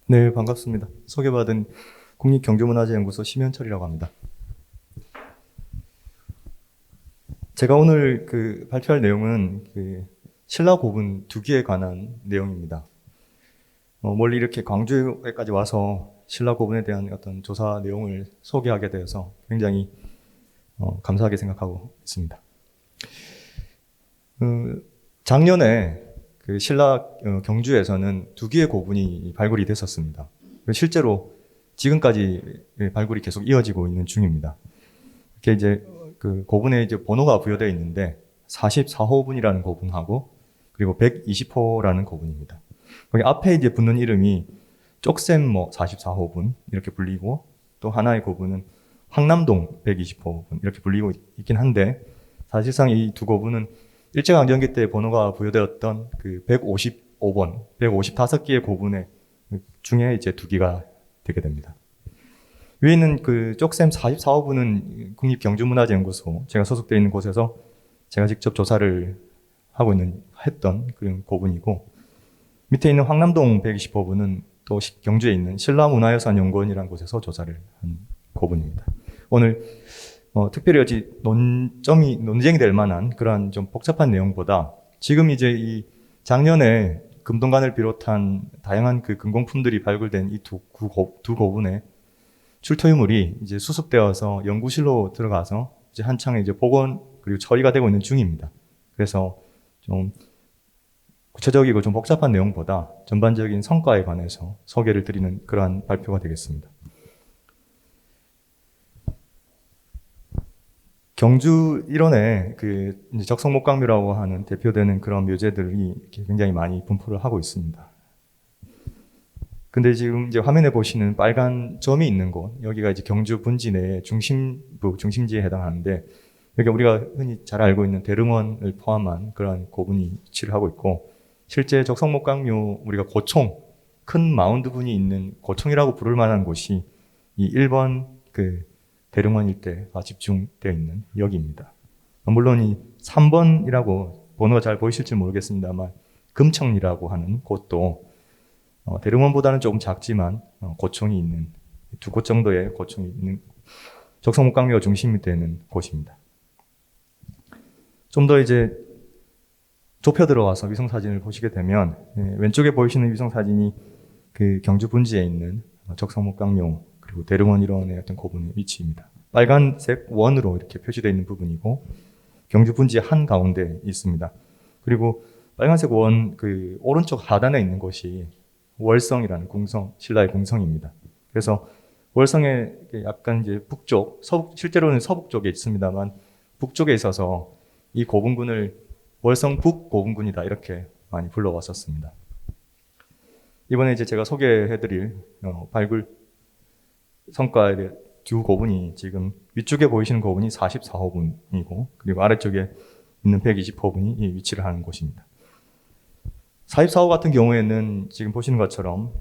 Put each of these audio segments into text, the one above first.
네, 반갑습니다. 소개받은 국립경주문화재연구소 심현철이라고 합니다. 제가 오늘 발표할 내용은 신라 고분 두기에 관한 내용입니다. 멀리 이렇게 광주에까지 와서 신라 고분에 대한 어떤 조사 내용을 소개하게 되어서 굉장히 감사하게 생각하고 있습니다. 작년에 신라 경주에서는 두기의 고분이 발굴이 됐었습니다. 실제로 지금까지 발굴이 계속 이어지고 있는 중입니다. 이렇게 이제 고분에 이제 번호가 부여되어 있는데 44호분이라는 고분하고 그리고 120호라는 고분입니다. 거기 앞에 이제 붙는 이름이 쪽샘 44호분 이렇게 불리고 또 하나의 고분은 황남동 120호분 이렇게 불리고 있긴 한데 사실상 이 두 고분은 일제강점기 때 번호가 부여되었던 155번, 155개의 고분의 중에 이제 두 개가 되게 됩니다. 위에 있는 쪽샘 44호분은 국립경주문화재연구소, 제가 소속되어 있는 곳에서 제가 직접 조사를 했던 그런 고분이고, 밑에 있는 황남동 120호분은 또 경주에 있는 신라문화유산연구원이라는 곳에서 조사를 한 고분입니다. 오늘 특별히 어찌 논쟁이 될 만한 그러한 좀 복잡한 내용보다 지금 이제 이 작년에 금동관을 비롯한 다양한 금공품들이 발굴된 이 두 고분의 출토유물이 이제 수습되어서 연구실로 들어가서 이제 한창 이제 복원 그리고 처리가 되고 있는 중입니다. 그래서 좀 구체적이고 좀 복잡한 내용보다 전반적인 성과에 관해서 소개를 드리는 그러한 발표가 되겠습니다. 경주 일원에 적성목강묘라고 하는 대표되는 그런 묘제들이 굉장히 많이 분포를 하고 있습니다. 근데 지금 이제 화면에 보시는 빨간 점이 있는 곳, 여기가 이제 경주 분지 내의 중심지에 해당하는데, 여기 우리가 흔히 잘 알고 있는 대릉원을 포함한 그러한 고분이 위치를 하고 있고, 실제 적성목강묘 우리가 고총, 큰 마운드 분이 있는 고총이라고 부를 만한 곳이 이 1번 대릉원 일대가 집중되어 있는 여기입니다. 물론 이 3번이라고 번호가 잘 보이실지 모르겠습니다만 금청리라고 하는 곳도 대릉원보다는 조금 작지만 고총이 있는 두 곳 정도의 고총이 있는 적성목강묘가 중심이 되는 곳입니다. 좀 더 이제 좁혀 들어와서 위성사진을 보시게 되면 왼쪽에 보이시는 위성사진이 경주 분지에 있는 적성목강묘 그리고 대릉원 일원의 어떤 고분의 위치입니다. 빨간색 원으로 이렇게 표시되어 있는 부분이고 경주 분지 한가운데 있습니다. 그리고 빨간색 원 오른쪽 하단에 있는 곳이 월성이라는 궁성, 신라의 궁성입니다. 그래서 월성의 약간 이제 실제로는 서북 쪽에 있습니다만 북쪽에 있어서 이 고분군을 월성 북 고분군이다 이렇게 많이 불러왔었습니다. 이번에 이제 제가 소개해드릴 발굴 성과의 두 고분이 지금 위쪽에 보이시는 고분이 44호분이고 그리고 아래쪽에 있는 120호분이 위치를 하는 곳입니다. 44호 같은 경우에는 지금 보시는 것처럼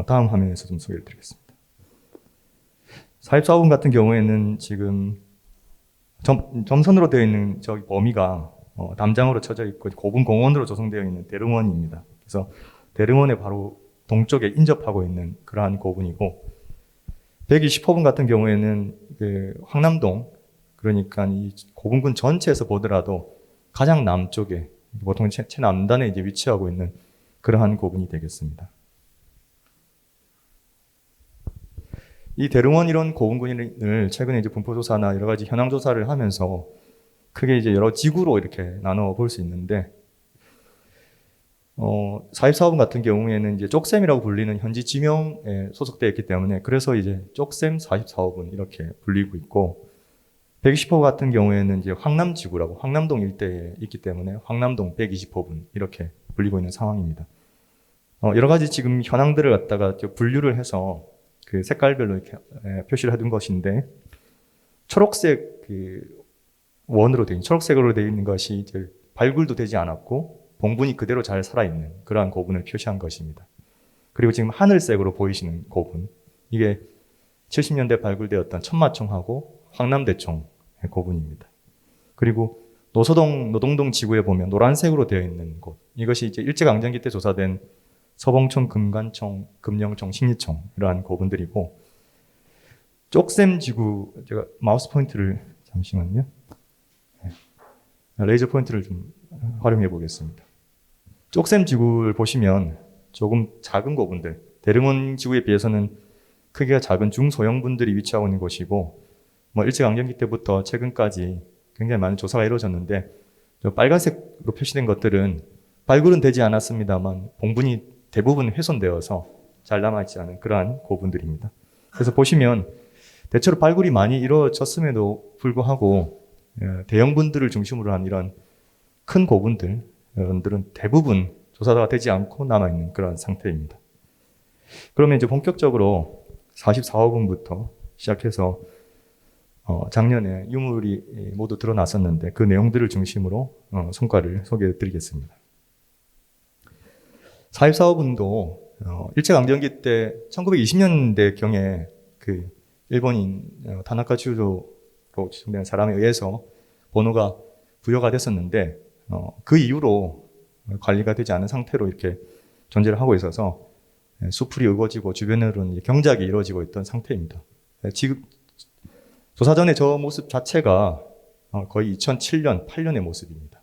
다음 화면에서 좀 소개를 드리겠습니다. 44호분 같은 경우에는 지금 점선으로 되어 있는 저기 범위가 담장으로 쳐져 있고 고분 공원으로 조성되어 있는 대릉원입니다. 그래서 대릉원의 바로 동쪽에 인접하고 있는 그러한 고분이고 120호분 같은 경우에는 황남동 그러니까 이 고분군 전체에서 보더라도 가장 남쪽에 보통 최남단에 이제 위치하고 있는 그러한 고분이 되겠습니다. 이 대릉원 이런 고분군을 최근에 이제 분포조사나 여러 가지 현황조사를 하면서 크게 이제 여러 지구로 이렇게 나눠 볼 수 있는데 44호분 같은 경우에는 이제 쪽샘이라고 불리는 현지 지명에 소속되어 있기 때문에 그래서 이제 쪽샘 44호분 이렇게 불리고 있고 120호 같은 경우에는 이제 황남지구라고 황남동 일대에 있기 때문에 황남동 120호분 이렇게 불리고 있는 상황입니다. 여러 가지 지금 현황들을 갖다가 분류를 해서 색깔별로 이렇게 표시를 해둔 것인데 초록색 원으로 되어 있는 초록색으로 되어 있는 것이 이제 발굴도 되지 않았고 봉분이 그대로 잘 살아있는 그러한 고분을 표시한 것입니다. 그리고 지금 하늘색으로 보이시는 고분 이게 70년대 발굴되었던 천마총하고 황남대총 고분입니다. 그리고 노동동 지구에 보면 노란색으로 되어 있는 곳 이것이 이제 일제강점기 때 조사된 서봉청, 금관청, 금령청, 식리청 이러한 고분들이고 쪽샘지구 제가 마우스 포인트를 잠시만요. 레이저 포인트를 좀 활용해 보겠습니다. 쪽샘지구를 보시면 조금 작은 고분들, 대릉원 지구에 비해서는 크기가 작은 중소형분들이 위치하고 있는 곳이고 일제강점기 때부터 최근까지 굉장히 많은 조사가 이루어졌는데 빨간색으로 표시된 것들은 발굴은 되지 않았습니다만 봉분이 대부분 훼손되어서 잘 남아있지 않은 그러한 고분들입니다. 그래서 보시면 대체로 발굴이 많이 이루어졌음에도 불구하고 대형분들을 중심으로 한 이런 큰 고분들은 대부분 조사가 되지 않고 남아있는 그런 상태입니다. 그러면 이제 본격적으로 44호분부터 시작해서 작년에 유물이 모두 드러났었는데 그 내용들을 중심으로 성과를 소개해 드리겠습니다. 44호분도 일제강점기 때 1920년대경에 그 일본인 타나카 츄조로 지정되는 사람에 의해서 번호가 부여가 됐었는데 그 이후로 관리가 되지 않은 상태로 이렇게 존재를 하고 있어서 수풀이 우거지고 주변으로는 경작이 이루어지고 있던 상태입니다. 지금 조사 전에 저 모습 자체가 거의 2007년, 8년의 모습입니다.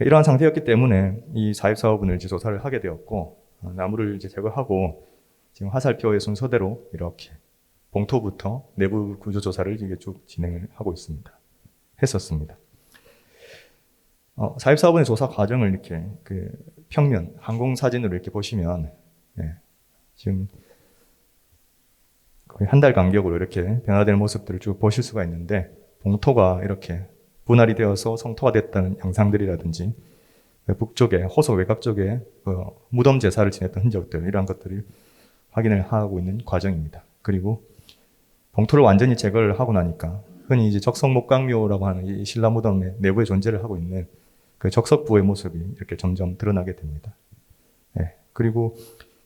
이러한 상태였기 때문에 이 44호분을 이제 조사를 하게 되었고 나무를 이제 제거하고 지금 화살표의 순서대로 이렇게 봉토부터 내부 구조 조사를 이게 쭉 진행을 하고 했었습니다. 44호분의 조사 과정을 이렇게 그 평면 항공 사진으로 이렇게 보시면 지금 거의 한 달 간격으로 이렇게 변화되는 모습들을 쭉 보실 수가 있는데 봉토가 이렇게 분할이 되어서 성토가 됐다는 양상들이라든지 북쪽에 호소 외곽 쪽에 무덤 제사를 지냈던 흔적들 이러한 것들을 확인을 하고 있는 과정입니다. 그리고 봉토를 완전히 제거를 하고 나니까 흔히 이제 적석목강묘라고 하는 이 신라 무덤의 내부에 존재를 하고 있는 그 적석부의 모습이 이렇게 점점 드러나게 됩니다. 그리고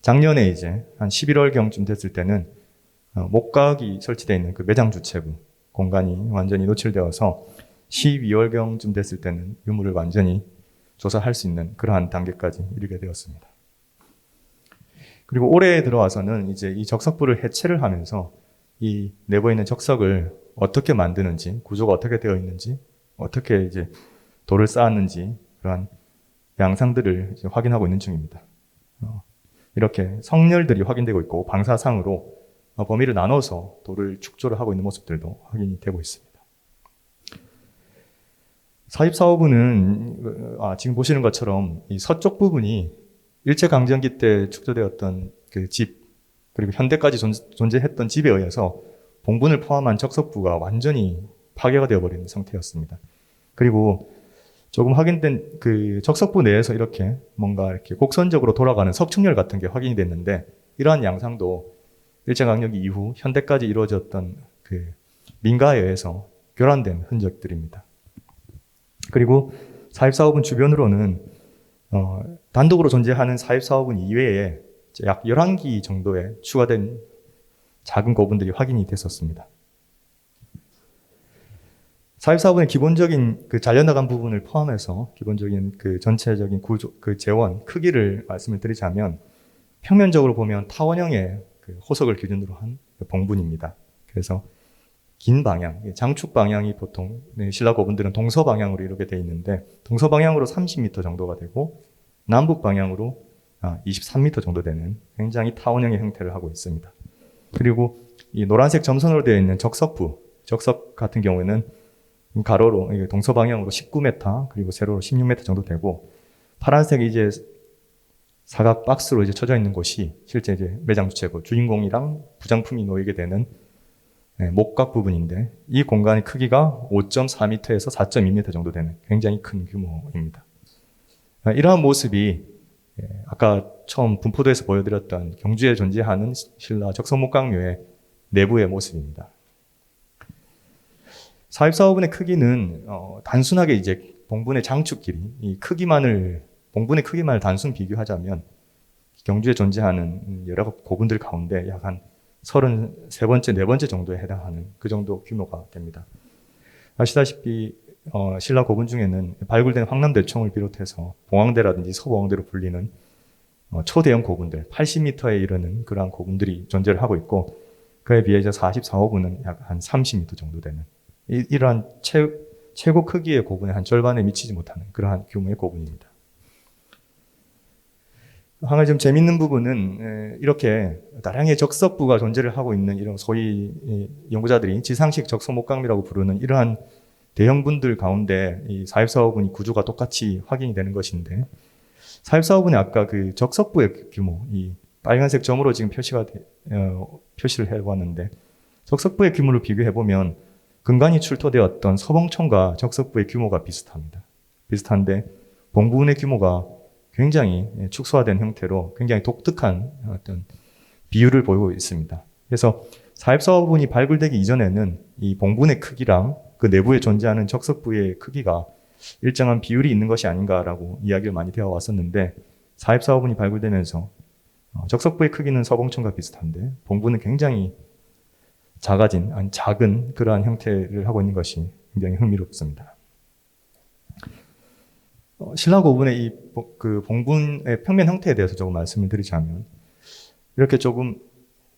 작년에 이제 한 11월경쯤 됐을 때는 목각이 설치되어 있는 그 매장 주체부 공간이 완전히 노출되어서 12월경쯤 됐을 때는 유물을 완전히 조사할 수 있는 그러한 단계까지 이르게 되었습니다. 그리고 올해 들어와서는 이제 이 적석부를 해체를 하면서 이 내부에 있는 적석을 어떻게 만드는지, 구조가 어떻게 되어 있는지, 어떻게 이제 돌을 쌓았는지 그러한 양상들을 이제 확인하고 있는 중입니다. 이렇게 성렬들이 확인되고 있고 방사상으로 범위를 나눠서 돌을 축조를 하고 있는 모습들도 확인이 되고 있습니다. 44호분은 지금 보시는 것처럼 이 서쪽 부분이 일제강점기 때 축조되었던 그 집 그리고 현대까지 존재했던 집에 의해서 봉분을 포함한 적석부가 완전히 파괴가 되어버린 상태였습니다. 그리고 조금 확인된 그 적석부 내에서 이렇게 뭔가 이렇게 곡선적으로 돌아가는 석축열 같은 게 확인이 됐는데 이러한 양상도 일제강점기 이후 현대까지 이루어졌던 그 민가에 의해서 교란된 흔적들입니다. 그리고 44호분 주변으로는 단독으로 존재하는 44호분 이외에 약 11기 정도의 추가된 작은 고분들이 확인이 됐었습니다. 44호분의 기본적인 그 잘려나간 부분을 포함해서 기본적인 그 전체적인 구조, 그 재원, 크기를 말씀을 드리자면 평면적으로 보면 타원형의 그 호석을 기준으로 한 봉분입니다. 그래서 긴 방향, 장축 방향이 보통 신라 고분들은 동서 방향으로 이루게 되어 있는데 동서 방향으로 30m 정도가 되고 남북 방향으로 23m 정도 되는 굉장히 타원형의 형태를 하고 있습니다. 그리고 이 노란색 점선으로 되어 있는 적석부, 적석 같은 경우에는 가로로 동서 방향으로 19m 그리고 세로로 16m 정도 되고 파란색이 이제 사각 박스로 이제 쳐져 있는 곳이 실제 이제 매장 주체고 주인공이랑 부장품이 놓이게 되는 목각 부분인데 이 공간의 크기가 5.4m에서 4.2m 정도 되는 굉장히 큰 규모입니다. 이러한 모습이 아까 처음 분포도에서 보여드렸던 경주에 존재하는 신라 적석목강묘의 내부의 모습입니다. 44호분의 크기는 단순하게 이제 봉분의 장축 길이, 봉분의 크기만을 단순 비교하자면 경주에 존재하는 여러 고분들 가운데 약 한 33번째, 4번째 정도에 해당하는 그 정도 규모가 됩니다. 아시다시피 신라 고분 중에는 발굴된 황남대총을 비롯해서 봉황대라든지 서봉황대로 불리는 초대형 고분들, 80m에 이르는 그러한 고분들이 존재를 하고 있고, 그에 비해 이제 44호분은 약 한 30m 정도 되는, 이러한 최고 크기의 고분의 한 절반에 미치지 못하는 그러한 규모의 고분입니다. 한 가지 좀 재밌는 부분은 이렇게 다량의 적석부가 존재를 하고 있는 이런 소위 연구자들이 지상식 적석목감이라고 부르는 이러한 대형분들 가운데 이 44호분이 구조가 똑같이 확인이 되는 것인데, 44호분의 아까 그 적석부의 규모, 이 빨간색 점으로 지금 표시를 해봤는데, 적석부의 규모를 비교해보면 근간이 출토되었던 서봉청과 적석부의 규모가 비슷합니다. 비슷한데 봉부운의 규모가 굉장히 축소화된 형태로 굉장히 독특한 어떤 비율을 보이고 있습니다. 그래서 44호분이 발굴되기 이전에는 이 봉분의 크기랑 그 내부에 존재하는 적석부의 크기가 일정한 비율이 있는 것이 아닌가라고 이야기를 많이 되어 왔었는데, 44호분이 발굴되면서 적석부의 크기는 서봉청과 비슷한데 봉분은 굉장히 작은 그러한 형태를 하고 있는 것이 굉장히 흥미롭습니다. 신라고분의 이 그 봉분의 평면 형태에 대해서 조금 말씀을 드리자면, 이렇게 조금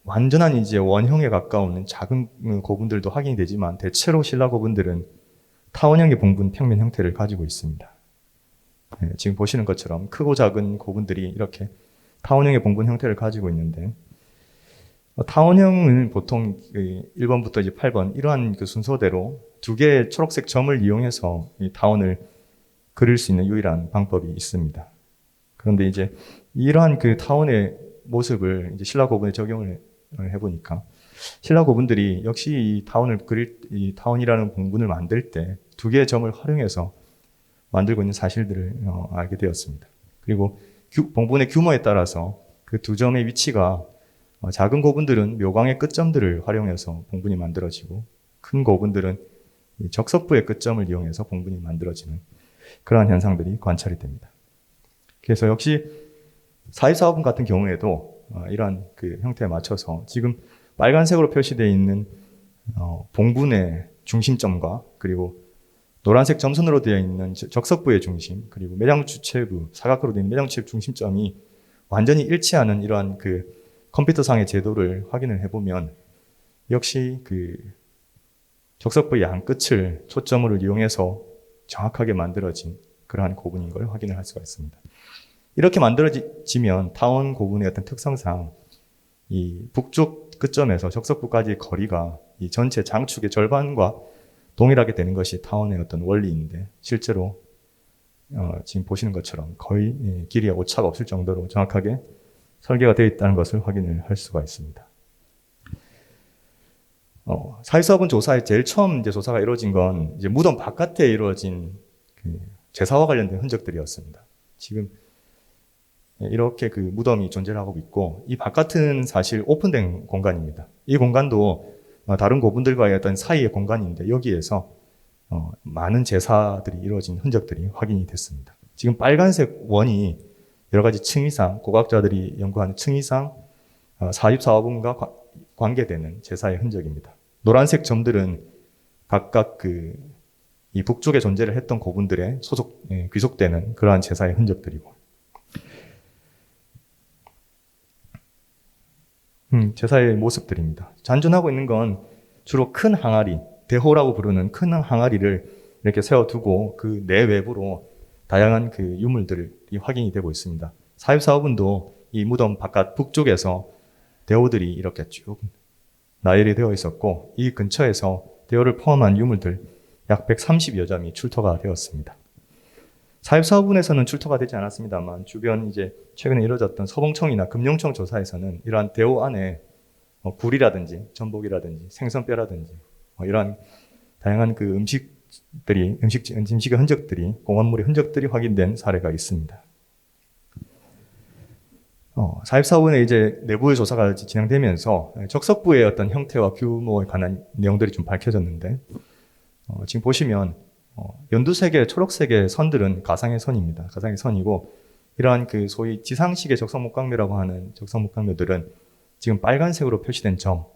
완전한 이제 원형에 가까운 작은 고분들도 확인이 되지만, 대체로 신라고분들은 타원형의 봉분 평면 형태를 가지고 있습니다. 지금 보시는 것처럼 크고 작은 고분들이 이렇게 타원형의 봉분 형태를 가지고 있는데, 타원형은 보통 1번부터 이제 8번 이러한 그 순서대로 두 개의 초록색 점을 이용해서 이 타원을 그릴 수 있는 유일한 방법이 있습니다. 그런데 이제 이러한 그 타원의 모습을 이제 신라고분에 적용을 해보니까, 신라고분들이 역시 이 타원이라는 봉분을 만들 때 두 개의 점을 활용해서 만들고 있는 사실들을 알게 되었습니다. 그리고 봉분의 규모에 따라서 그 두 점의 위치가, 작은 고분들은 묘광의 끝점들을 활용해서 봉분이 만들어지고, 큰 고분들은 적석부의 끝점을 이용해서 봉분이 만들어지는 그러한 현상들이 관찰이 됩니다. 그래서 역시 44호분 같은 경우에도 이러한 그 형태에 맞춰서 지금 빨간색으로 표시되어 있는 봉분의 중심점과, 그리고 노란색 점선으로 되어 있는 적석부의 중심, 그리고 매장주체부, 사각으로 되어 있는 매장주체부 중심점이 완전히 일치하는 이러한 그 컴퓨터상의 제도를 확인을 해보면, 역시 그 적석부의 양 끝을 초점을 이용해서 정확하게 만들어진 그러한 고분인 걸 확인을 할 수가 있습니다. 이렇게 만들어지면 타원 고분의 어떤 특성상 이 북쪽 끝점에서 적석부까지의 거리가 이 전체 장축의 절반과 동일하게 되는 것이 타원의 어떤 원리인데, 실제로 지금 보시는 것처럼 거의 길이에 오차가 없을 정도로 정확하게 설계가 되어 있다는 것을 확인을 할 수가 있습니다. 44호분 조사에 제일 처음 이제 조사가 이루어진 건 이제 무덤 바깥에 이루어진 그 제사와 관련된 흔적들이었습니다. 지금 이렇게 그 무덤이 존재를 하고 있고, 이 바깥은 사실 오픈된 공간입니다. 이 공간도 다른 고분들과의 어떤 사이의 공간인데, 여기에서 많은 제사들이 이루어진 흔적들이 확인이 됐습니다. 지금 빨간색 원이 여러 가지 층위상, 고고학자들이 연구하는 층위상 44호분과 관계되는 제사의 흔적입니다. 노란색 점들은 각각 이 북쪽에 존재를 했던 고분들의 귀속되는 그러한 제사의 흔적들이고, 제사의 모습들입니다. 잔존하고 있는 건 주로 큰 항아리, 대호라고 부르는 큰 항아리를 이렇게 세워두고 그 내외부로 다양한 그 유물들이 확인이 되고 있습니다. 44호분도 이 무덤 바깥 북쪽에서 대호들이 이렇게 쭉 나열이 되어 있었고, 이 근처에서 대호를 포함한 유물들 약 130여 점이 출토가 되었습니다. 44호분에서는 출토가 되지 않았습니다만, 주변 이제 최근에 이루어졌던 서봉청이나 금룡청 조사에서는 이러한 대호 안에 굴이라든지 전복이라든지 생선뼈라든지 이러한 다양한 그 음식의 흔적들이, 공원물의 흔적들이 확인된 사례가 있습니다. 44호분의 이제 내부의 조사가 진행되면서 적석부의 어떤 형태와 규모에 관한 내용들이 좀 밝혀졌는데, 지금 보시면 연두색의 초록색의 선들은 가상의 선입니다. 가상의 선이고, 이러한 그 소위 지상식의 적석목강묘라고 하는 적석목강묘들은 지금 빨간색으로 표시된 점,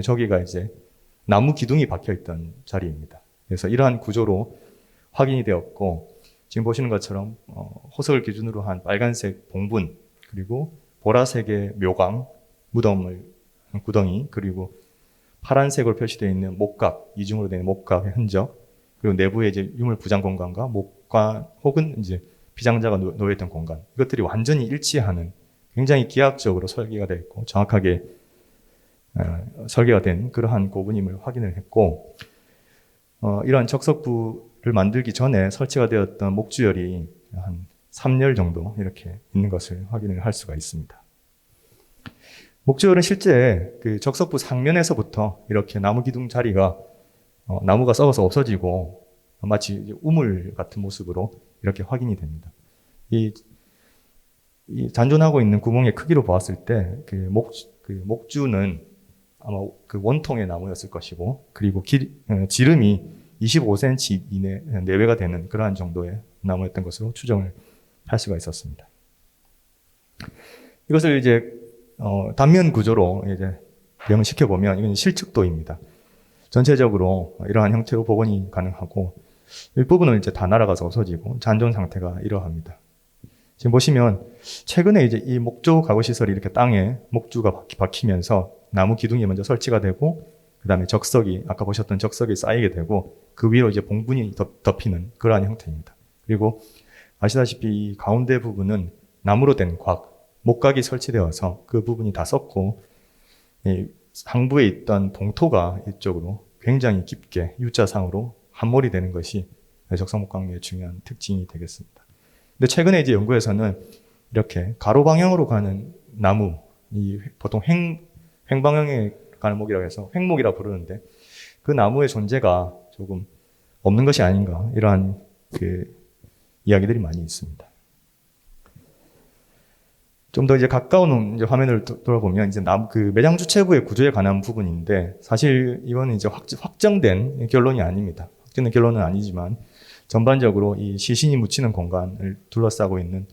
저기가 이제 나무 기둥이 박혀 있던 자리입니다. 그래서 이러한 구조로 확인이 되었고, 지금 보시는 것처럼 호석을 기준으로 한 빨간색 봉분, 그리고 보라색의 묘광, 구덩이, 그리고 파란색으로 표시되어 있는 목각, 이중으로 된 목각의 흔적, 그리고 내부에 이제 유물 부장 공간과 목관 혹은 이제 피장자가 놓여있던 공간, 이것들이 완전히 일치하는 굉장히 기하학적으로 설계가 되어 있고 정확하게 설계가 된 그러한 고분임을 확인을 했고, 이러한 적석부를 만들기 전에 설치가 되었던 목주열이 한 3열 정도 이렇게 있는 것을 확인을 할 수가 있습니다. 목주열은 실제 그 적석부 상면에서부터 이렇게 나무 기둥 자리가 나무가 썩어서 없어지고 마치 우물 같은 모습으로 이렇게 확인이 됩니다. 이 잔존하고 있는 구멍의 크기로 보았을 때 그 목주는 아마 그 원통의 나무였을 것이고, 그리고 지름이 25cm 이내 내외가 되는 그러한 정도의 나무였던 것으로 추정을 할 수가 있었습니다. 이것을 이제 단면 구조로 이제 배형시켜 보면 이건 실측도입니다. 전체적으로 이러한 형태로 복원이 가능하고 일부분은 이제 다 날아가서 없어지고 잔존 상태가 이러합니다. 지금 보시면 최근에 이제 이 목조 가구 시설이 이렇게 땅에 목주가 박히면서 나무 기둥이 먼저 설치가 되고, 그 다음에 적석이, 아까 보셨던 적석이 쌓이게 되고, 그 위로 이제 봉분이 덮이는 그러한 형태입니다. 그리고 아시다시피 이 가운데 부분은 나무로 된 목각이 설치되어서 그 부분이 다 썩고, 이 상부에 있던 봉토가 이쪽으로 굉장히 깊게 U자상으로 함몰이 되는 것이 적석목강류의 중요한 특징이 되겠습니다. 근데 최근에 이제 연구에서는 이렇게 가로 방향으로 가는 나무, 이 보통 횡방향에 가는 목이라고 해서 횡목이라 부르는데, 그 나무의 존재가 조금 없는 것이 아닌가, 이러한 그 이야기들이 많이 있습니다. 좀 더 이제 가까운 이제 화면을 돌아보면 이제 그 매장 주체부의 구조에 관한 부분인데, 사실 이거는 이제 확정된 결론이 아닙니다. 확정된 결론은 아니지만 전반적으로 이 시신이 묻히는 공간을 둘러싸고 있는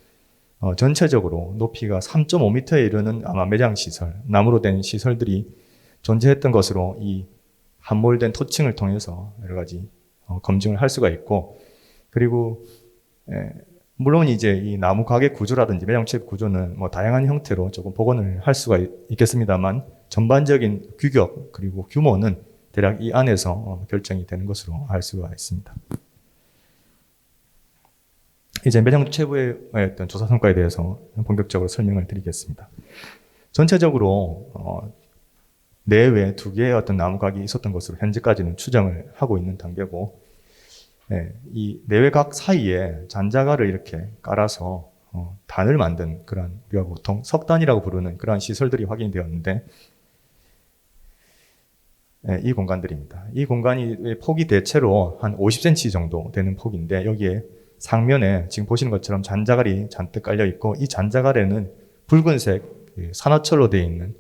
전체적으로 높이가 3.5m에 이르는 아마 매장 시설, 나무로 된 시설들이 존재했던 것으로 이 함몰된 토층을 통해서 여러 가지 검증을 할 수가 있고, 그리고 물론 이제 이 나무 가게 구조라든지 매장체 구조는 뭐 다양한 형태로 조금 복원을 할 수가 있겠습니다만, 전반적인 규격 그리고 규모는 대략 이 안에서 결정이 되는 것으로 알 수가 있습니다. 이제 매장체부의 어떤 조사 성과에 대해서 본격적으로 설명을 드리겠습니다. 전체적으로 내외 2개의 어떤 나무각이 있었던 것으로 현재까지는 추정을 하고 있는 단계고, 이 내외각 사이에 잔자갈을 이렇게 깔아서 단을 만든 그런, 우리가 보통 석단이라고 부르는 그러한 시설들이 확인이 되었는데, 이 공간들입니다. 이 공간이 폭이 대체로 한 50cm 정도 되는 폭인데, 여기에 상면에 지금 보시는 것처럼 잔자갈이 잔뜩 깔려 있고, 이 잔자갈에는 붉은색 산화철로 되어 있는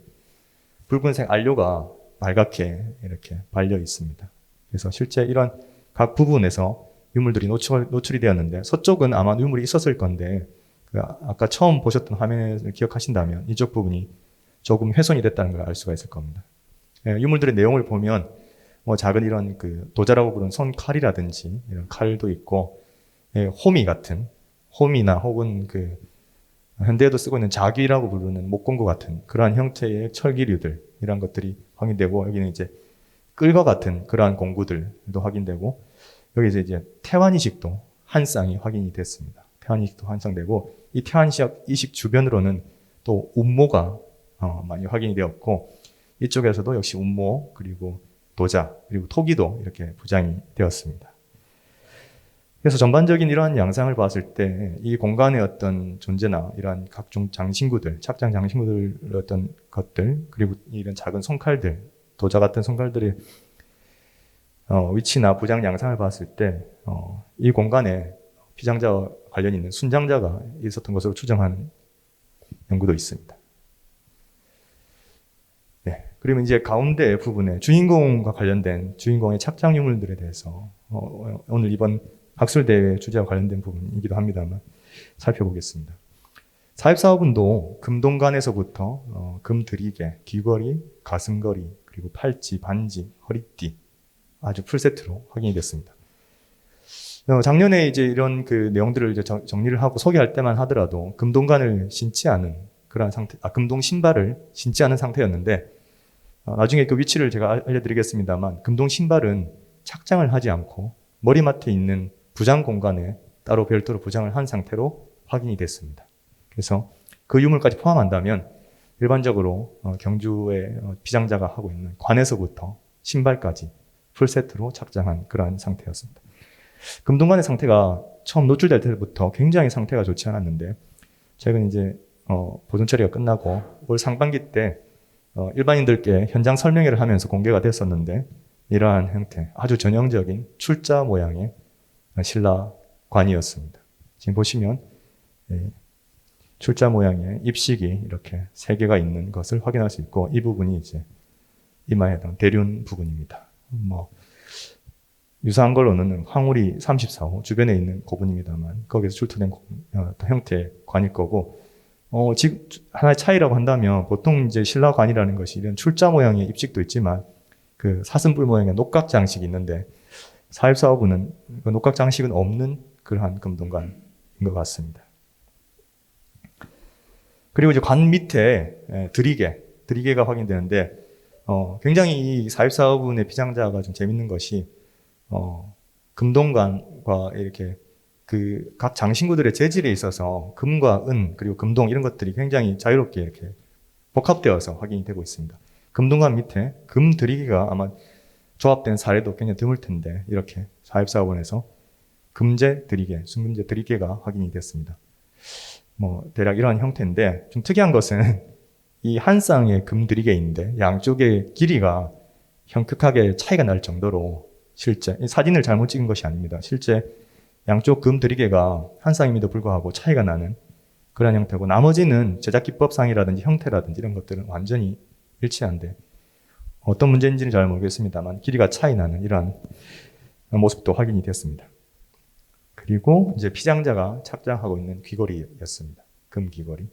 붉은색 안료가 빨갛게 이렇게 발려 있습니다. 그래서 실제 이런 각 부분에서 유물들이 노출이 되었는데, 서쪽은 아마 유물이 있었을 건데, 아까 처음 보셨던 화면을 기억하신다면 이쪽 부분이 조금 훼손이 됐다는 걸 알 수가 있을 겁니다. 유물들의 내용을 보면 뭐 작은 이런 그 도자라고 부르는 손칼이라든지 이런 칼도 있고, 호미 같은, 호미나 혹은 그 현대에도 쓰고 있는 자귀라고 부르는 목공구 같은 그러한 형태의 철기류들, 이런 것들이 확인되고, 여기는 이제 끌과 같은 그러한 공구들도 확인되고, 여기서 이제 태환이식도 한 쌍이 확인이 됐습니다. 태환이식도 완성되고, 이 태환이식 주변으로는 또 운모가 많이 확인이 되었고, 이쪽에서도 역시 운모, 그리고 도자, 그리고 토기도 이렇게 부장이 되었습니다. 그래서 전반적인 이러한 양상을 봤을 때 이 공간의 어떤 존재나 이러한 각종 장신구들, 착장 장신구들 어떤 것들, 그리고 이런 작은 손칼들, 도자 같은 손칼들의 위치나 부장 양상을 봤을 때 이 공간에 피장자와 관련이 있는 순장자가 있었던 것으로 추정하는 연구도 있습니다. 네, 그러면 이제 가운데 부분에 주인공과 관련된 주인공의 착장 유물들에 대해서 오늘 이번 학술대회 주제와 관련된 부분이기도 합니다만 살펴보겠습니다. 사입사업은도 금동관에서부터 금드리개, 귀걸이, 가슴걸이, 그리고 팔찌, 반지, 허리띠 아주 풀세트로 확인이 됐습니다. 작년에 이제 이런 그 내용들을 이제 정리를 하고 소개할 때만 하더라도 금동관을 신지 않은 그러한 상태, 금동 신발을 신지 않은 상태였는데, 나중에 그 위치를 제가 알려드리겠습니다만, 금동 신발은 착장을 하지 않고 머리맡에 있는 부장 공간에 따로 별도로 부장을 한 상태로 확인이 됐습니다. 그래서 그 유물까지 포함한다면 일반적으로 경주의 비장자가 하고 있는 관에서부터 신발까지 풀세트로 착장한 그러한 상태였습니다. 금동관의 상태가 처음 노출될 때부터 굉장히 상태가 좋지 않았는데, 최근 이제 보존 처리가 끝나고 올 상반기 때 일반인들께 현장 설명회를 하면서 공개가 됐었는데, 이러한 형태, 아주 전형적인 출자 모양의 신라관이었습니다. 지금 보시면 출자 모양의 입식이 이렇게 3개가 있는 것을 확인할 수 있고, 이 부분이 이제 이마에 해당 대륜 부분입니다. 유사한 걸로는 황우리 34호 주변에 있는 고분입니다만, 거기서 출토된 형태의 관일 거고, 지금 하나의 차이라고 한다면, 보통 이제 신라관이라는 것이 이런 출자 모양의 입식도 있지만, 그 사슴뿔 모양의 녹각 장식이 있는데, 414호부는 그 녹각 장식은 없는 그러한 금동관인 것 같습니다. 그리고 이제 관 밑에 드리개가 확인되는데, 굉장히 이 414호분의 비장자가 좀 재밌는 것이, 금동관과 이렇게 그 각 장신구들의 재질에 있어서 금과 은, 그리고 금동 이런 것들이 굉장히 자유롭게 이렇게 복합되어서 확인이 되고 있습니다. 금동관 밑에 금 드리개가 아마 조합된 사례도 굉장히 드물 텐데, 이렇게 414호분에서 금제 드리개, 순금제 드리개가 확인이 됐습니다. 대략 이러한 형태인데, 좀 특이한 것은 이 한 쌍의 금 드리개인데 양쪽의 길이가 현격하게 차이가 날 정도로, 실제 사진을 잘못 찍은 것이 아닙니다. 실제 양쪽 금 드리개가 한 쌍임에도 불구하고 차이가 나는 그런 형태고, 나머지는 제작 기법상이라든지 형태라든지 이런 것들은 완전히 일치한데, 어떤 문제인지는 잘 모르겠습니다만 길이가 차이 나는 이러한 모습도 확인이 됐습니다. 그리고 이제 피장자가 착장하고 있는 귀걸이였습니다. 금 귀걸이.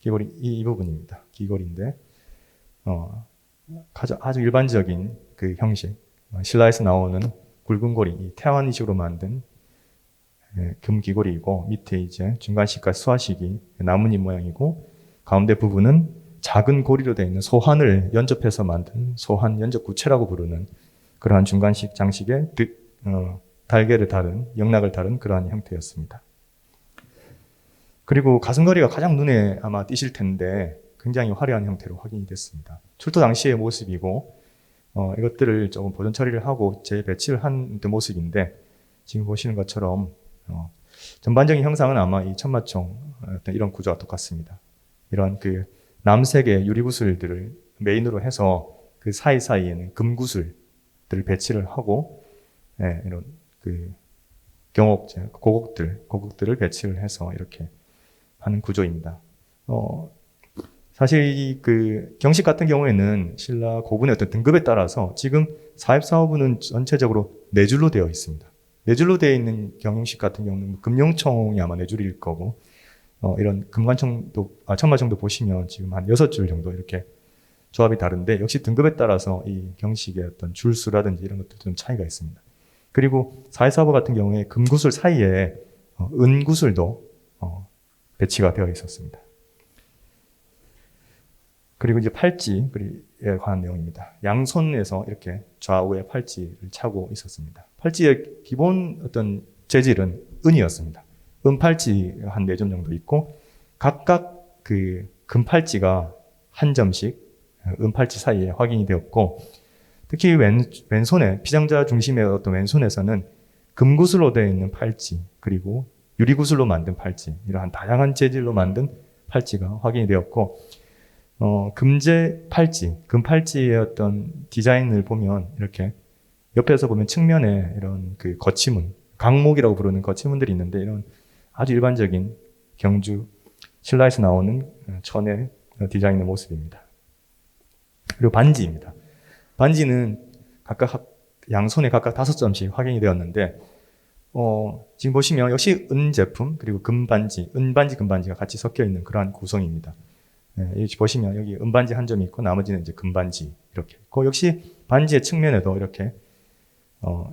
귀걸이 이 부분입니다. 귀걸이인데, 아주 일반적인 그 형식, 신라에서 나오는 굵은 고리, 이 태완이식으로 만든 금 귀걸이이고, 밑에 이제 중간식과 수화식이 나뭇잎 모양이고, 가운데 부분은 작은 고리로 되어 있는 소환을 연접해서 만든 소환 연접 구체라고 부르는 그러한 중간식 장식의 달개를 다룬, 영락을 다룬 그러한 형태였습니다. 그리고 가슴걸이가 가장 눈에 아마 띄실 텐데, 굉장히 화려한 형태로 확인이 됐습니다. 출토 당시의 모습이고, 이것들을 조금 보존 처리를 하고 재배치를 한 모습인데, 지금 보시는 것처럼 전반적인 형상은 아마 이 천마총 어떤 이런 구조와 똑같습니다. 이런 그 남색의 유리구슬들을 메인으로 해서 그 사이사이에는 금구슬들을 배치를 하고, 이런 그 경옥제, 고곡들을 배치를 해서 이렇게 하는 구조입니다. 사실 이 그 경식 같은 경우에는 신라 고분의 어떤 등급에 따라서 지금 414호분은 전체적으로 4줄로 되어 있습니다. 4줄로 되어 있는 경영식 같은 경우는 금룡총이 아마 4줄일 거고, 이런 금관총도, 천마총도 보시면 지금 한 6줄 정도 이렇게 조합이 다른데, 역시 등급에 따라서 이 경식의 어떤 줄수라든지 이런 것도 좀 차이가 있습니다. 그리고 414호 같은 경우에 금구슬 사이에 은구슬도 배치가 되어 있었습니다. 그리고 이제 팔찌에 관한 내용입니다. 양손에서 이렇게 좌우에 팔찌를 차고 있었습니다. 팔찌의 기본 어떤 재질은 은이었습니다. 은팔찌 한 4점 정도 있고, 각각 그 금팔찌가 한 점씩 은팔찌 사이에 확인이 되었고, 특히 왼손에, 피장자 중심의 어떤 왼손에서는 금구슬로 되어 있는 팔찌, 그리고 유리구슬로 만든 팔찌, 이러한 다양한 재질로 만든 팔찌가 확인이 되었고, 금제 팔찌, 금팔찌의 어떤 디자인을 보면 이렇게 옆에서 보면 측면에 이런 그 거치문, 강목이라고 부르는 거치문들이 있는데, 이런 아주 일반적인 경주 신라에서 나오는 천의 디자인의 모습입니다. 그리고 반지입니다. 반지는 각각 양손에 각각 5점씩 확인이 되었는데, 지금 보시면 역시 은 제품, 그리고 금반지, 은반지, 금반지가 같이 섞여 있는 그러한 구성입니다. 여기 보시면 여기 은반지 한 점이 있고, 나머지는 이제 금반지 이렇게 있고, 역시 반지의 측면에도 이렇게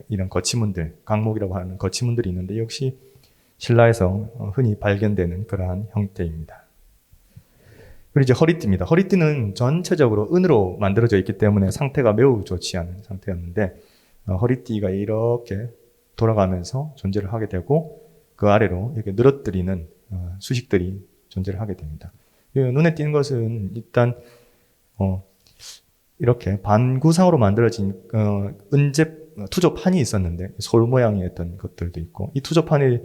이런 거치문들, 강목이라고 하는 거치문들이 있는데, 역시 신라에서 흔히 발견되는 그러한 형태입니다. 그리고 이제 허리띠입니다. 허리띠는 전체적으로 은으로 만들어져 있기 때문에 상태가 매우 좋지 않은 상태였는데 허리띠가 이렇게 돌아가면서 존재를 하게 되고 그 아래로 이렇게 늘어뜨리는 수식들이 존재를 하게 됩니다. 눈에 띄는 것은 일단 이렇게 반구상으로 만들어진 은재 투조판이 있었는데 솔 모양의 어떤 것들도 있고, 이 투조판의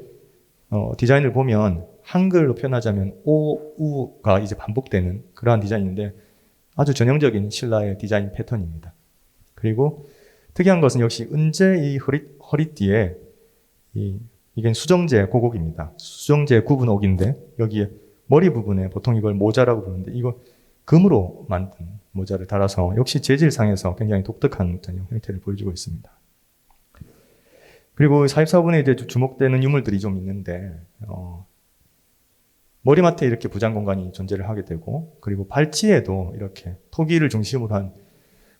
디자인을 보면 한글로 표현하자면 오, 우가 이제 반복되는 그러한 디자인인데 아주 전형적인 신라의 디자인 패턴입니다. 그리고 특이한 것은 역시 은재 이 허리띠에 이게 수정제 고곡입니다. 수정제 구분 옥인데 여기에 머리 부분에 보통 이걸 모자라고 부르는데 이거 금으로 만든 모자를 달아서 역시 재질상에서 굉장히 독특한 형태를 보여주고 있습니다. 그리고 44부분에 이제 주목되는 유물들이 좀 있는데 머리맡에 이렇게 부장 공간이 존재를 하게 되고, 그리고 발치에도 이렇게 토기를 중심으로 한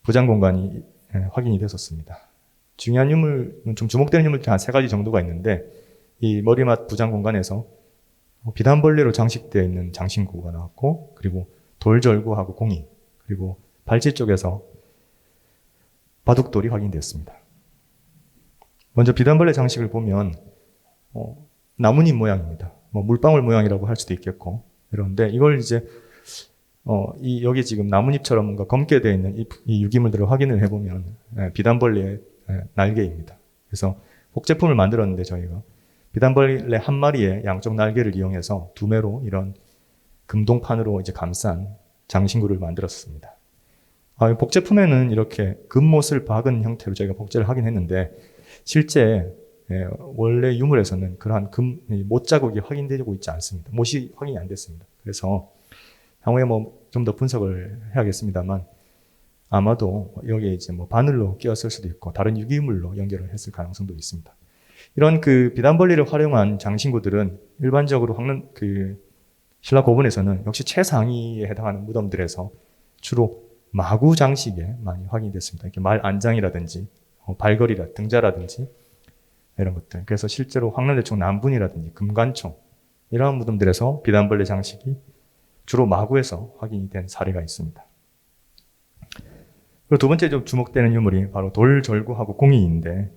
부장 공간이 확인이 됐었습니다. 중요한 유물은 좀 주목되는 유물이 한 3가지 정도가 있는데, 이 머리맡 부장 공간에서 비단벌레로 장식되어 있는 장신구가 나왔고, 그리고 돌절구하고 공이, 그리고 발치 쪽에서 바둑돌이 확인되었습니다. 먼저 비단벌레 장식을 보면 나뭇잎 모양입니다. 물방울 모양이라고 할 수도 있겠고, 그런데 이걸 이제 여기 지금 나뭇잎처럼 뭔가 검게 되어 있는 이 유기물들을 확인을 해보면 비단벌레의 날개입니다. 그래서 복제품을 만들었는데 저희가 비단벌레 한 마리의 양쪽 날개를 이용해서 두매로 이런 금동판으로 이제 감싼 장신구를 만들었습니다. 복제품에는 이렇게 금못을 박은 형태로 저희가 복제를 하긴 했는데 실제 원래 유물에서는 그러한 못 자국이 확인되고 있지 않습니다. 못이 확인이 안 됐습니다. 그래서 향후에 좀 더 분석을 해야겠습니다만 아마도 여기에 이제 바늘로 끼었을 수도 있고 다른 유기물로 연결을 했을 가능성도 있습니다. 이런 비단벌레를 활용한 장신구들은 일반적으로 신라 고분에서는 역시 최상위에 해당하는 무덤들에서 주로 마구 장식에 많이 확인이 됐습니다. 이렇게 말 안장이라든지 발걸이라 등자라든지 이런 것들. 그래서 실제로 황남대총 남분이라든지 금관총 이러한 무덤들에서 비단벌레 장식이 주로 마구에서 확인이 된 사례가 있습니다. 그리고 두 번째 좀 주목되는 유물이 바로 돌절구하고 공이인데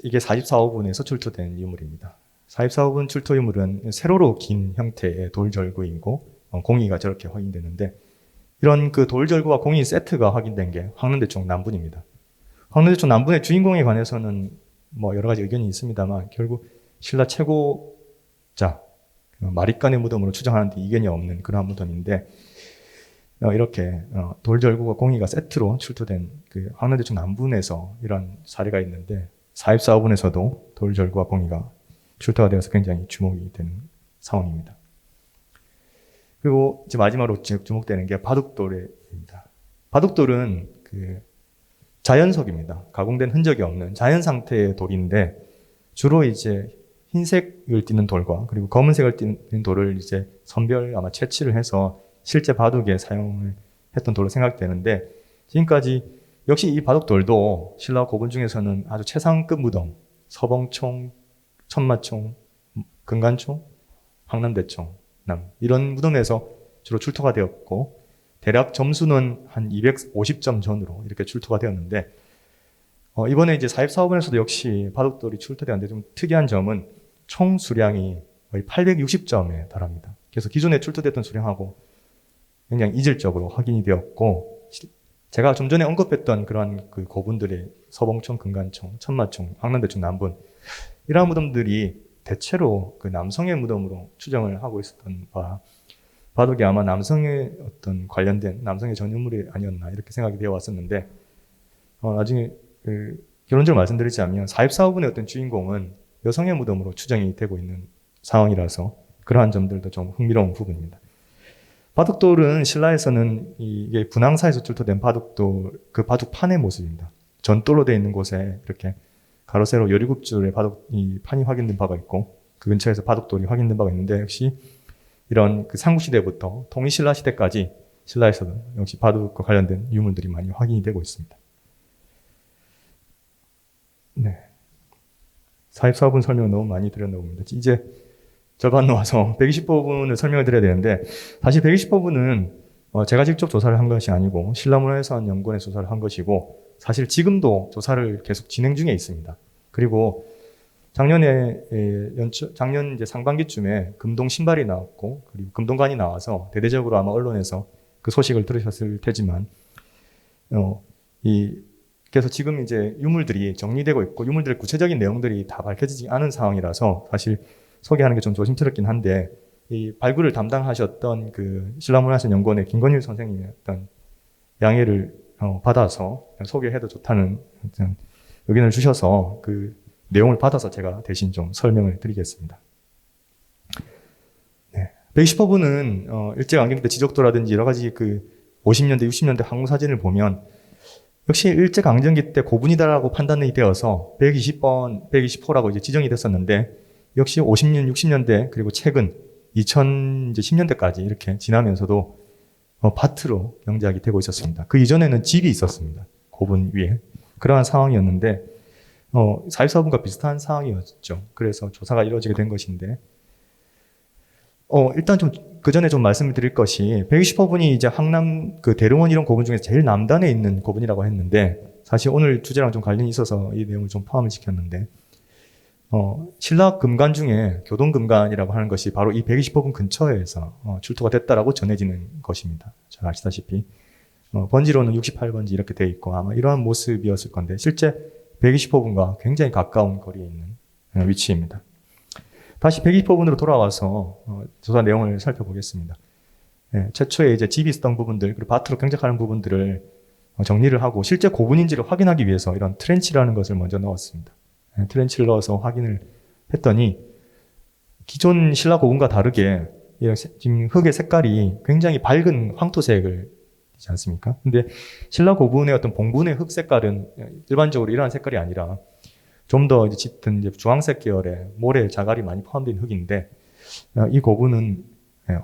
이게 44호분에서 출토된 유물입니다. 44호분 출토 유물은 세로로 긴 형태의 돌절구이고 공이가 저렇게 확인되는데, 이런 돌절구와 공이 세트가 확인된 게 황남대총 남분입니다. 황남대총 남분의 주인공에 관해서는 여러 가지 의견이 있습니다만 결국 신라 최고자 마립간의 무덤으로 추정하는데 이견이 없는 그러한 무덤인데, 이렇게 돌절구와 공이가 세트로 출토된 황남대총 남분에서 이런 사례가 있는데 44호분에서도 돌절구와 공이가 출토가 되어서 굉장히 주목이 되는 상황입니다. 그리고 이제 마지막으로 주목되는 게 바둑돌입니다. 바둑돌은 자연석입니다. 가공된 흔적이 없는 자연 상태의 돌인데 주로 이제 흰색을 띠는 돌과 그리고 검은색을 띠는 돌을 이제 선별 아마 채취를 해서 실제 바둑에 사용을 했던 돌로 생각되는데, 지금까지 역시 이 바둑돌도 신라 고분 중에서는 아주 최상급 무덤, 서봉총, 천마총, 금관총, 황남대총, 이런 무덤에서 주로 출토가 되었고, 대략 점수는 한 250점 전으로 이렇게 출토가 되었는데, 이번에 이제 44호분에서도 역시 바둑돌이 출토되었는데 좀 특이한 점은 총 수량이 거의 860점에 달합니다. 그래서 기존에 출토됐던 수량하고 굉장히 이질적으로 확인이 되었고, 제가 좀 전에 언급했던 그러한 고분들의 서봉총, 금관총, 천마총, 황남대총, 남분 이러한 무덤들이 대체로 남성의 무덤으로 추정을 하고 있었던 바, 바둑이 아마 남성의 어떤 관련된 남성의 전유물이 아니었나 이렇게 생각이 되어 왔었는데, 나중에 결론적으로 말씀드리자면 44호분의 어떤 주인공은 여성의 무덤으로 추정이 되고 있는 상황이라서 그러한 점들도 좀 흥미로운 부분입니다. 바둑돌은 신라에서는 이게 분황사에서 출토된 바둑돌, 바둑판의 모습입니다. 전돌로 되어 있는 곳에 이렇게 가로 세로 17줄의 이 판이 확인된 바가 있고, 그 근처에서 바둑돌이 확인된 바가 있는데, 역시 이런 삼국시대부터 통일신라 시대까지 신라에서는 역시 바둑과 관련된 유물들이 많이 확인이 되고 있습니다. 네. 44분 설명을 너무 많이 드렸나 봅니다. 이제 절반 놓아서 120호분을 설명을 드려야 되는데, 사실 120호분은 제가 직접 조사를 한 것이 아니고 신라문화유산연구원에 조사를 한 것이고, 사실 지금도 조사를 계속 진행 중에 있습니다. 그리고 작년 이제 상반기쯤에 금동 신발이 나왔고, 그리고 금동관이 나와서 대대적으로 아마 언론에서 그 소식을 들으셨을 테지만, 그래서 지금 이제 유물들이 정리되고 있고, 유물들의 구체적인 내용들이 다 밝혀지지 않은 상황이라서 사실 소개하는 게 좀 조심스럽긴 한데, 이 발굴을 담당하셨던 그 신라문화유산연구원의 김건일 선생님의 어떤 양해를 받아서 소개해도 좋다는 어떤 의견을 주셔서 그 내용을 받아서 제가 대신 좀 설명을 드리겠습니다. 네. 120호분은 일제강점기 때 지적도라든지 여러 가지 그 50년대, 60년대 항구 사진을 보면 역시 일제강점기 때 고분이다라고 판단이 되어서 120번, 120호라고 이제 지정이 됐었는데, 역시 50년, 60년대 그리고 최근 2010년대까지 이렇게 지나면서도 밭으로 영작이 되고 있었습니다. 그 이전에는 집이 있었습니다. 고분 위에. 그러한 상황이었는데 4.14분과 비슷한 상황이었죠. 그래서 조사가 이루어지게 된 것인데, 일단 좀 그 전에 좀 말씀을 드릴 것이, 120호분이 이제 항남 그 대릉원 이런 고분 중에서 제일 남단에 있는 고분이라고 했는데, 사실 오늘 주제랑 좀 관련이 있어서 이 내용을 좀 포함을 시켰는데, 신라 금관 중에 교동금관이라고 하는 것이 바로 이 120호분 근처에서 출토가 됐다라고 전해지는 것입니다. 잘 아시다시피 번지로는 68번지 이렇게 돼 있고, 아마 이러한 모습이었을 건데 실제 120호분과 굉장히 가까운 거리에 있는 위치입니다. 다시 120호분으로 돌아와서 조사 내용을 살펴보겠습니다. 최초에 이제 집이 있었던 부분들, 그리고 밭으로 경작하는 부분들을 정리를 하고 실제 고분인지를 확인하기 위해서 이런 트렌치라는 것을 먼저 넣었습니다. 트렌치를 넣어서 확인을 했더니 기존 신라 고분과 다르게 지금 흙의 색깔이 굉장히 밝은 황토색을 이지 않습니까? 근데 신라 고분의 어떤 봉분의 흙 색깔은 일반적으로 이러한 색깔이 아니라 좀 더 짙은 이제 주황색 계열의 모래 자갈이 많이 포함된 흙인데, 이 고분은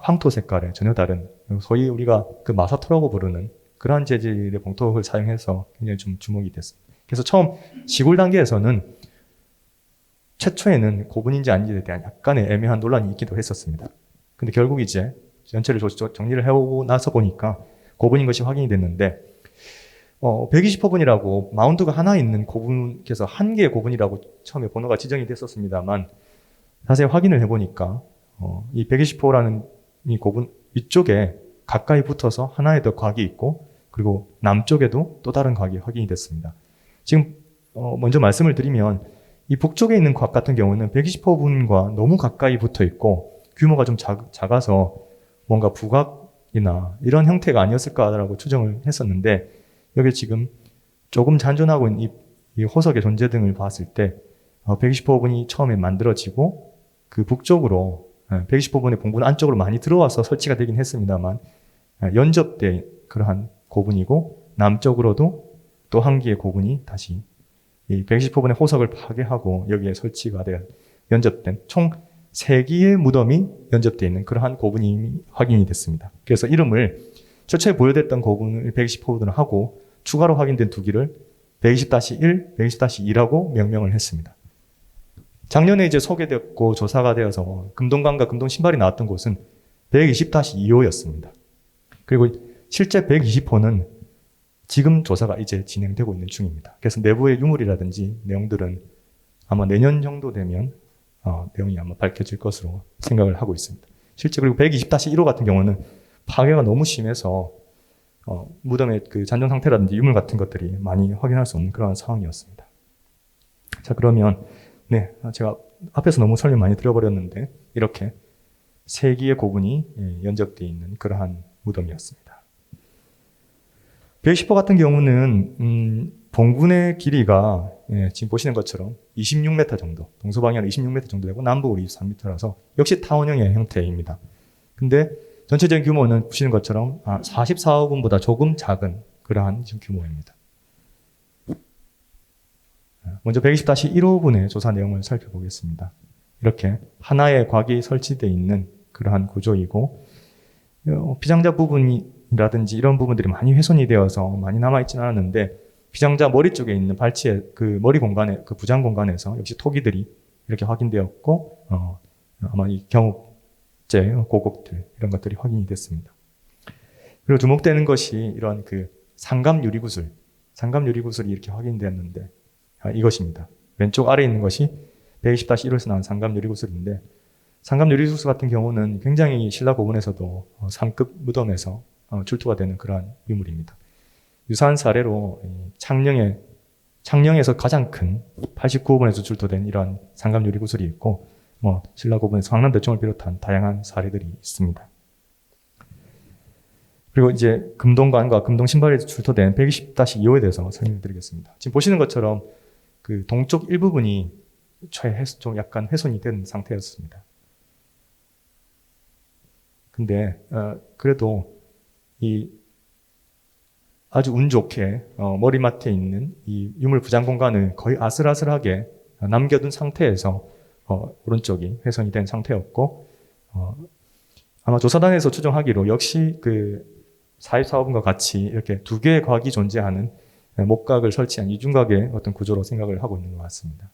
황토 색깔의 전혀 다른, 소위 우리가 그 마사토라고 부르는 그러한 재질의 봉토흙을 사용해서 굉장히 좀 주목이 됐습니다. 그래서 처음 시골 단계에서는 최초에는 고분인지 아닌지에 대한 약간의 애매한 논란이 있기도 했었습니다. 근데 결국 이제 전체를 정리를 해오고 나서 보니까 고분인 것이 확인이 됐는데, 120호분이라고 마운트가 하나 있는 고분께서 한 개의 고분이라고 처음에 번호가 지정이 됐었습니다만, 자세히 확인을 해보니까 이 120호라는 이 고분 위쪽에 가까이 붙어서 하나의 더 곽이 있고, 그리고 남쪽에도 또 다른 곽이 확인이 됐습니다. 지금 먼저 말씀을 드리면, 이 북쪽에 있는 곽 같은 경우는 120호분과 너무 가까이 붙어 있고 규모가 좀 작아서 뭔가 부각이나 이런 형태가 아니었을까라고 추정을 했었는데, 여기 지금 조금 잔존하고 있는 이 호석의 존재 등을 봤을 때 120호분이 처음에 만들어지고 그 북쪽으로 120호분의 봉분 안쪽으로 많이 들어와서 설치가 되긴 했습니다만, 연접된 그러한 고분이고 남쪽으로도 또 한 개의 고분이 다시 이 120호분의 호석을 파괴하고 여기에 설치가 되어 연접된 총 3개의 무덤이 연접되어 있는 그러한 고분이 확인이 됐습니다. 그래서 이름을 최초에 보여됐던 고분을 120호분으로 하고 추가로 확인된 2개를 120-1, 120-2라고 명명을 했습니다. 작년에 이제 소개됐고 조사가 되어서 금동관과 금동신발이 나왔던 곳은 120-2호였습니다. 그리고 실제 120호는 지금 조사가 이제 진행되고 있는 중입니다. 그래서 내부의 유물이라든지 내용들은 아마 내년 정도 되면 내용이 아마 밝혀질 것으로 생각을 하고 있습니다. 실제 그리고 120-1호 같은 경우는 파괴가 너무 심해서 무덤의 그 잔존 상태라든지 유물 같은 것들이 많이 확인할 수 없는 그런 상황이었습니다. 자, 그러면 제가 앞에서 너무 설명 많이 드려버렸는데 이렇게 3개의 고분이 연접되어 있는 그러한 무덤이었습니다. 110호 같은 경우는 봉분의 길이가 지금 보시는 것처럼 26m 정도, 동서방향으로 26m 정도 되고 남북으로 23m라서 역시 타원형의 형태입니다. 근데 전체적인 규모는 보시는 것처럼 44호분보다 조금 작은 그러한 지금 규모입니다. 먼저 120-1호분의 조사 내용을 살펴보겠습니다. 이렇게 하나의 곽이 설치되어 있는 그러한 구조이고, 비장자 부분이라든지 이런 부분들이 많이 훼손이 되어서 많이 남아있지는 않았는데, 비장자 머리 쪽에 있는 발치의 그 머리 공간에, 그 부장 공간에서 역시 토기들이 이렇게 확인되었고, 아마 이 경욱제 고곡들 이런 것들이 확인이 됐습니다. 그리고 주목되는 것이 이런 그 상감 유리구슬이 이렇게 확인되었는데 이것입니다. 왼쪽 아래에 있는 것이 120-1호에서 나온 상감 유리구슬인데 상감 유리구슬 같은 경우는 굉장히 신라 고분에서도 상급 무덤에서 출토가 되는 그러한 유물입니다. 유사한 사례로 창녕에서 가장 큰 89호분에서 출토된 이러한 상감 유리구슬이 있고 신라 고분에서 황남대청을 비롯한 다양한 사례들이 있습니다. 그리고 이제 금동관과 금동신발에서 출토된 120-2호에 대해서 설명드리겠습니다. 지금 보시는 것처럼 그 동쪽 일부분이 좀 약간 훼손이 된 상태였습니다. 근데 그래도 이 아주 운 좋게 머리맡에 있는 이 유물 부장 공간을 거의 아슬아슬하게 남겨둔 상태에서 오른쪽이 훼손이 된 상태였고 아마 조사단에서 추정하기로 역시 그 사입사업과 같이 이렇게 두 개의 곽이 존재하는 목각을 설치한 이중각의 어떤 구조로 생각을 하고 있는 것 같습니다.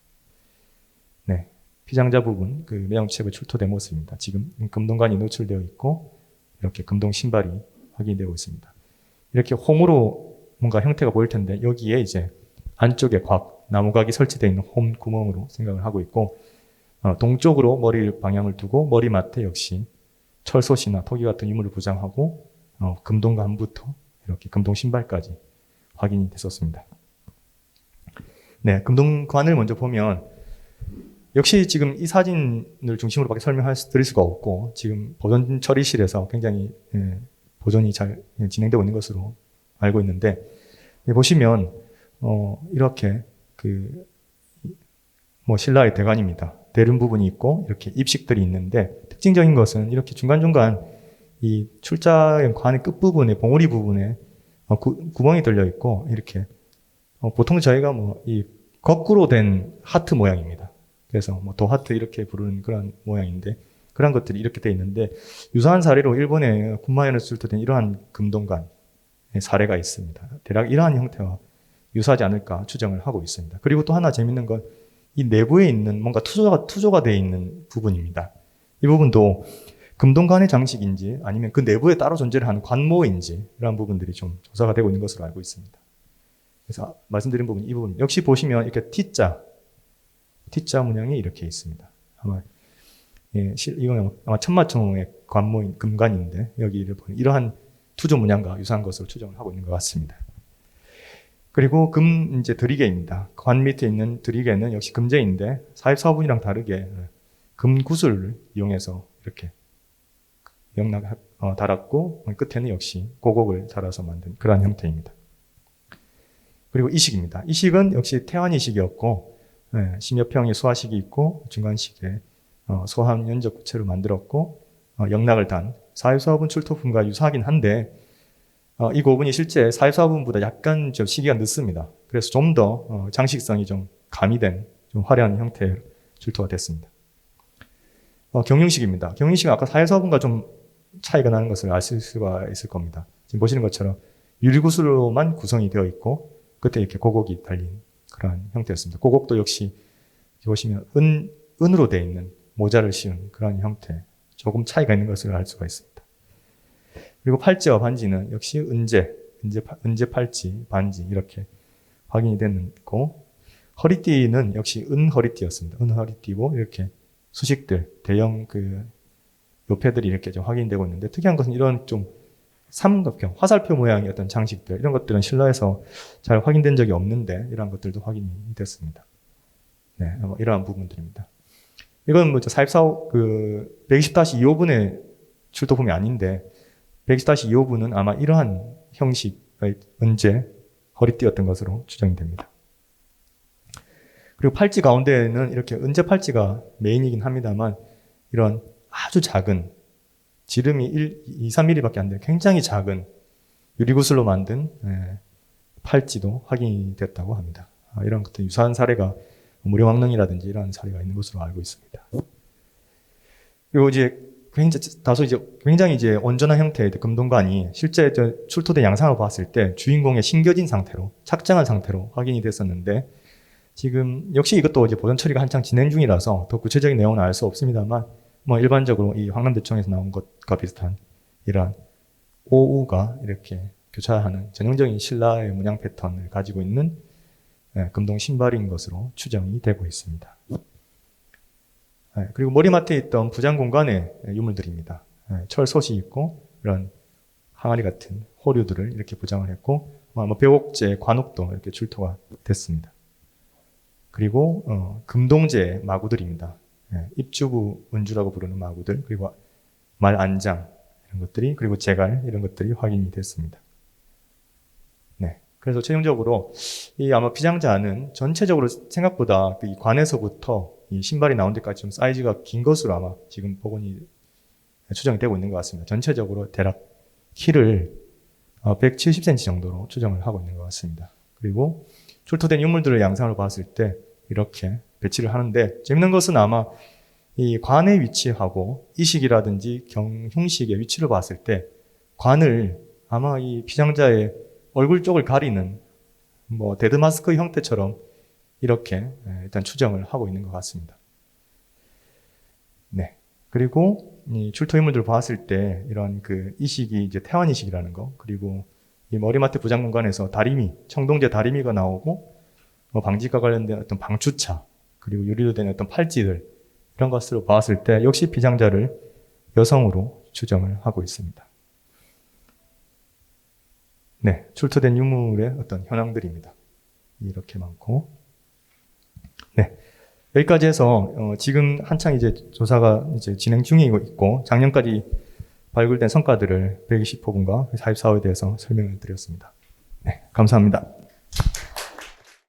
네, 피장자 부분 그 매형책의 출토된 모습입니다. 지금 금동관이 노출되어 있고 이렇게 금동 신발이 확인되고 있습니다. 이렇게 홈으로 뭔가 형태가 보일 텐데 여기에 이제 안쪽에 곽, 나무각이 설치되어 있는 홈 구멍으로 생각을 하고 있고 동쪽으로 머리 방향을 두고 머리맡에 역시 철솥이나 토기 같은 유물을 부장하고 금동관부터 이렇게 금동 신발까지 확인이 됐었습니다. 네, 금동관을 먼저 보면 역시 지금 이 사진을 중심으로밖에 설명드릴 수가 없고 지금 보존 처리실에서 굉장히 보존이 잘 진행되고 있는 것으로 알고 있는데 보시면 이렇게 신라의 대관입니다. 대륜 부분이 있고 이렇게 입식들이 있는데 특징적인 것은 이렇게 중간중간 이 출자의 관의 끝부분에 봉우리 부분에 구멍이 뚫려 있고 이렇게 보통 저희가 이 거꾸로 된 하트 모양입니다. 그래서 도하트 이렇게 부르는 그런 모양인데 그런 것들이 이렇게 돼 있는데 유사한 사례로 일본의 군마현에서 출토된 이러한 금동관의 사례가 있습니다. 대략 이러한 형태와 유사하지 않을까 추정을 하고 있습니다. 그리고 또 하나 재밌는 건 이 내부에 있는 뭔가 투조가 되어 있는 부분입니다. 이 부분도 금동관의 장식인지 아니면 그 내부에 따로 존재를 하는 관모인지 이런 부분들이 좀 조사가 되고 있는 것으로 알고 있습니다. 그래서 말씀드린 부분, 이 부분 역시 보시면 이렇게 T자 문양이 이렇게 있습니다. 이건 아마 천마총의 관모인 금관인데 여기를 보면 이러한 투조 문양과 유사한 것으로 추정을 하고 있는 것 같습니다. 그리고 이제 드리개입니다. 관 밑에 있는 드리개는 역시 금제인데 사입사부분이랑 다르게 금구슬을 이용해서 이렇게 영락 달았고 끝에는 역시 고곡을 달아서 만든 그러한 형태입니다. 그리고 이식입니다. 이식은 역시 태환이식이었고 심여평이 소화식이 있고 중간식에 소함 연적 구체로 만들었고 영락을 단 사입사부분 출토품과 유사하긴 한데 이 고분이 실제 사입사부분보다 약간 좀 시기가 늦습니다. 그래서 좀 더 장식성이 좀 가미된 좀 화려한 형태로 출토가 됐습니다. 경융식입니다. 경융식은 아까 사입사부분과 좀 차이가 나는 것을 아실 수가 있을 겁니다. 지금 보시는 것처럼 유리구슬로만 구성이 되어 있고 끝에 이렇게 고곡이 달린 그러한 형태였습니다. 고곡도 역시 보시면 은으로 되어 있는 모자를 씌운 그런 형태, 조금 차이가 있는 것을 알 수가 있습니다. 그리고 팔찌와 반지는 역시 은제 팔찌, 반지 이렇게 확인이 됐고 허리띠는 역시 은 허리띠였습니다. 은 허리띠고 이렇게 수식들, 대형 요패들이 이렇게 좀 확인되고 있는데 특이한 것은 이런 좀 삼각형, 화살표 모양의 어떤 장식들 이런 것들은 신라에서 잘 확인된 적이 없는데 이러한 것들도 확인이 됐습니다. 네, 이러한 부분들입니다. 이건 사입사업 120-2호분의 출토품이 아닌데 120-2호분은 아마 이러한 형식의 은제 허리띠였던 것으로 추정이 됩니다. 그리고 팔찌 가운데에는 이렇게 은제 팔찌가 메인이긴 합니다만 이런 아주 작은 지름이 2-3mm밖에 안 되는 굉장히 작은 유리구슬로 만든 팔찌도 확인이 됐다고 합니다. 이런 것들 유사한 사례가 무령왕릉이라든지 이런 사례가 있는 것으로 알고 있습니다. 그리고 굉장히 온전한 형태의 금동관이 실제 출토된 양상을 봤을 때 주인공의 심겨진 상태로 착장한 상태로 확인이 됐었는데 지금 역시 이것도 보존 처리가 한창 진행 중이라서 더 구체적인 내용은 알 수 없습니다만 뭐 일반적으로 이 황남대청에서 나온 것과 비슷한 이러한 오우가 이렇게 교차하는 전형적인 신라의 문양 패턴을 가지고 있는 금동 신발인 것으로 추정이 되고 있습니다. 그리고 머리맡에 있던 부장 공간의 유물들입니다. 철솥이 있고 이런 항아리 같은 호류들을 이렇게 부장을 했고 벽옥제, 관옥도 이렇게 출토가 됐습니다. 그리고 금동제 마구들입니다. 입주부 은주라고 부르는 마구들, 그리고 말안장 이런 것들이, 그리고 제갈 이런 것들이 확인이 됐습니다. 네, 그래서 최종적으로 이 아마 비장자는 전체적으로 생각보다 이 관에서부터 이 신발이 나온 데까지 좀 사이즈가 긴 것으로 아마 지금 복원이 추정이 되고 있는 것 같습니다. 전체적으로 대략 키를 170cm 정도로 추정을 하고 있는 것 같습니다. 그리고 출토된 유물들을 양상으로 봤을 때 이렇게 배치를 하는데, 재밌는 것은 아마 이 관의 위치하고 이식이라든지 경흉식의 위치를 봤을 때 관을 아마 이 피장자의 얼굴 쪽을 가리는 뭐 데드마스크 형태처럼 이렇게 일단 추정을 하고 있는 것 같습니다. 네. 그리고 이 출토 인물들을 봤을 때 이런 그 이식이 이제 태환 이식이라는 거, 그리고 이 머리맡에 부장 공간에서 다리미, 청동제 다리미가 나오고 뭐 방직과 관련된 어떤 방추차, 그리고 유리로 된 어떤 팔찌들, 이런 것으로 봤을 때 역시 피장자를 여성으로 추정을 하고 있습니다. 네, 출토된 유물의 어떤 현황들입니다. 이렇게 많고, 네, 여기까지 해서 지금 한창 이제 조사가 이제 진행 중이고 있고 작년까지 발굴된 성과들을 120호분과 44호에 대해서 설명을 드렸습니다. 네, 감사합니다.